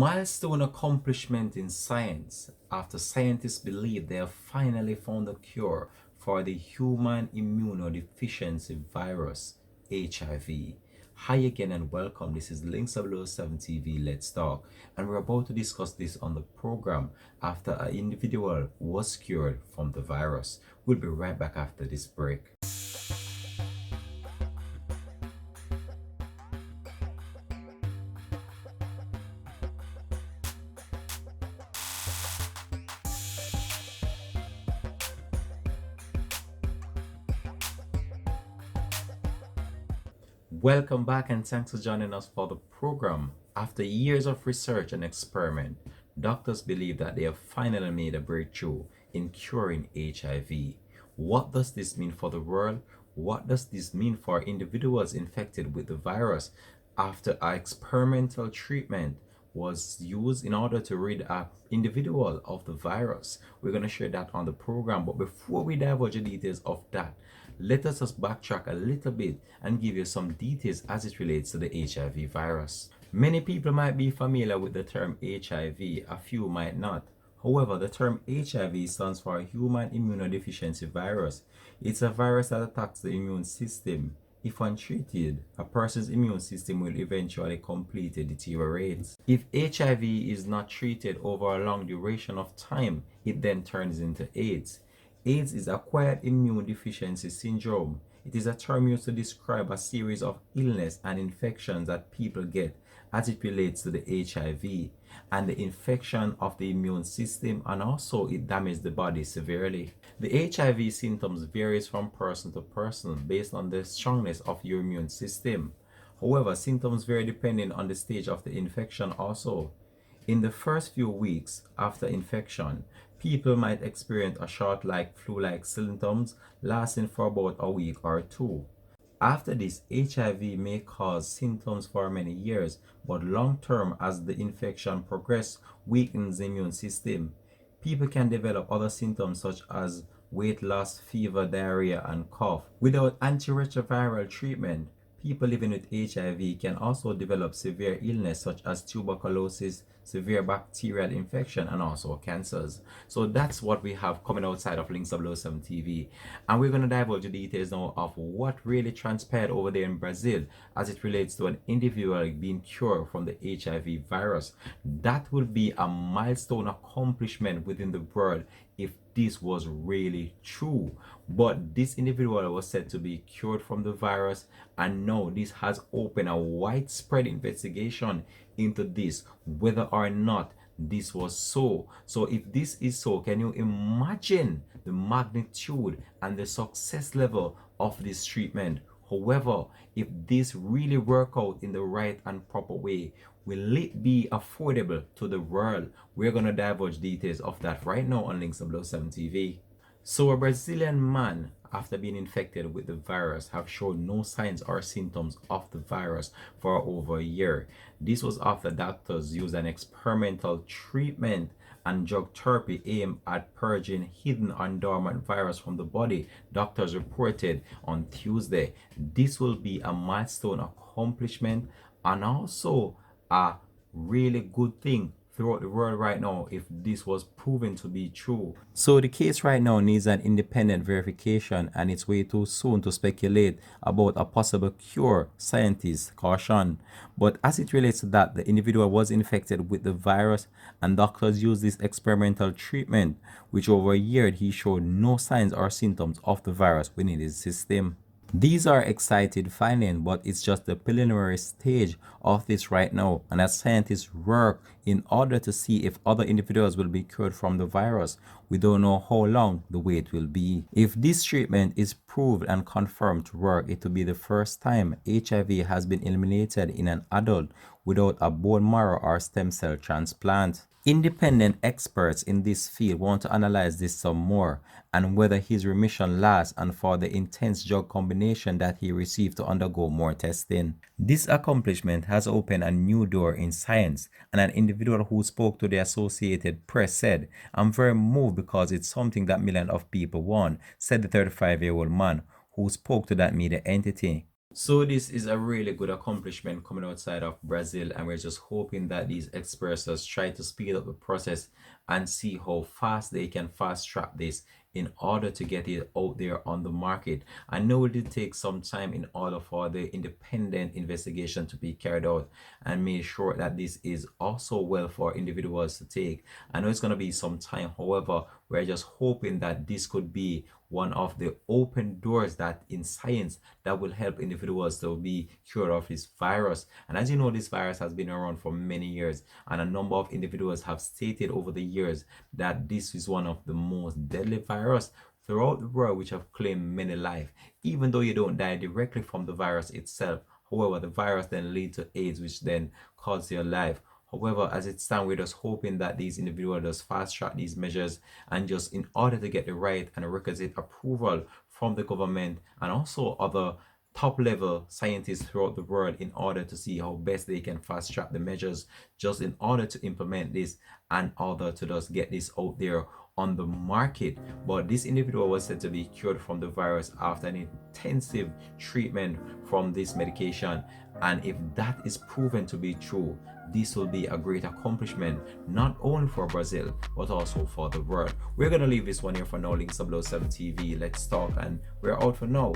milestone accomplishment in science after scientists believe they have finally found a cure for the human immunodeficiency virus, HIV. Hi again and welcome. This is Links 007 TV Let's Talk, and we're about to discuss this on the program after an individual was cured from the virus. We'll be right back after this break. Welcome back and thanks for joining us for the program. After years of research and experiment, doctors believe that they have finally made a breakthrough in curing HIV. What does this mean for the world? What does this mean for individuals infected with the virus after an experimental treatment was used in order to rid an individual of the virus? We're going to share that on the program, but before we divulge the details of that, let us just backtrack a little bit and give you some details as it relates to the HIV virus. Many people might be familiar with the term HIV, a few might not. However, the term HIV stands for Human Immunodeficiency Virus. It's a virus that attacks the immune system. If untreated, a person's immune system will eventually completely deteriorate. If HIV is not treated over a long duration of time, it then turns into AIDS. AIDS is acquired immune deficiency syndrome. It is a term used to describe a series of illness and infections that people get as it relates to the HIV and the infection of the immune system, and also it damages the body severely. The HIV symptoms varies from person to person based on the strongness of your immune system. However, symptoms vary depending on the stage of the infection also. In the first few weeks after infection, people might experience a short flu-like symptoms lasting for about a week or two. After this, HIV may cause symptoms for many years, but long-term as the infection progresses, weakens the immune system. People can develop other symptoms such as weight loss, fever, diarrhea, and cough. Without antiretroviral treatment, people living with HIV can also develop severe illness such as tuberculosis, severe bacterial infection, and also cancers. So that's what we have coming outside of Links 007 TV. And we're going to divulge the details now of what really transpired over there in Brazil as it relates to an individual being cured from the HIV virus. That will be a milestone accomplishment within the world if this was really true. But this individual was said to be cured from the virus, and now this has opened a widespread investigation into this, whether or not this was so. So if this is so, can you imagine the magnitude and the success level of this treatment? However, if this really work out in the right and proper way, will it be affordable to the world? We're going to divulge details of that right now on Links 007 TV. So a Brazilian man, after being infected with the virus, have shown no signs or symptoms of the virus for over a year. This was after doctors used an experimental treatment and drug therapy aimed at purging hidden and dormant virus from the body, doctors reported on Tuesday. This will be a milestone accomplishment and also a really good thing throughout the world right now if this was proven to be true. So the case right now needs an independent verification, and it's way too soon to speculate about a possible cure, scientists caution. But as it relates to that, the individual was infected with the virus and doctors used this experimental treatment, which over a year he showed no signs or symptoms of the virus within his system. These are exciting findings, but it's just the preliminary stage of this right now, and as scientists work in order to see if other individuals will be cured from the virus, we don't know how long the wait will be. If this treatment is proved and confirmed to work, it will be the first time HIV has been eliminated in an adult without a bone marrow or stem cell transplant. Independent experts in this field want to analyze this some more and whether his remission lasts, and for the intense drug combination that he received to undergo more testing. This accomplishment has opened a new door in science, and an individual who spoke to the Associated Press said, "I'm very moved because it's something that millions of people want," said the 35-year-old man who spoke to that media entity. So this is a really good accomplishment coming outside of Brazil, and we're just hoping that these experts just try to speed up the process and see how fast they can fast track this in order to get it out there on the market. I know it did take some time in order for the independent investigation to be carried out and make sure that this is also well for individuals to take. I know it's going to be some time, however, we're just hoping that this could be one of the open doors that in science that will help individuals to be cured of this virus. And as you know, this virus has been around for many years, and a number of individuals have stated over the years that this is one of the most deadly virus throughout the world, which have claimed many lives, even though you don't die directly from the virus itself. However, the virus then leads to AIDS, which then causes your life. However, as it stands, we're just hoping that these individuals just fast track these measures and just in order to get the right and the requisite approval from the government and also other top level scientists throughout the world in order to see how best they can fast track the measures just in order to implement this and order to just get this out there on the market. But this individual was said to be cured from the virus after an intensive treatment from this medication, and if that is proven to be true, this will be a great accomplishment not only for Brazil but also for the world. We're gonna leave this one here for now. Links below 7 TV. Let's talk, and we're out for now.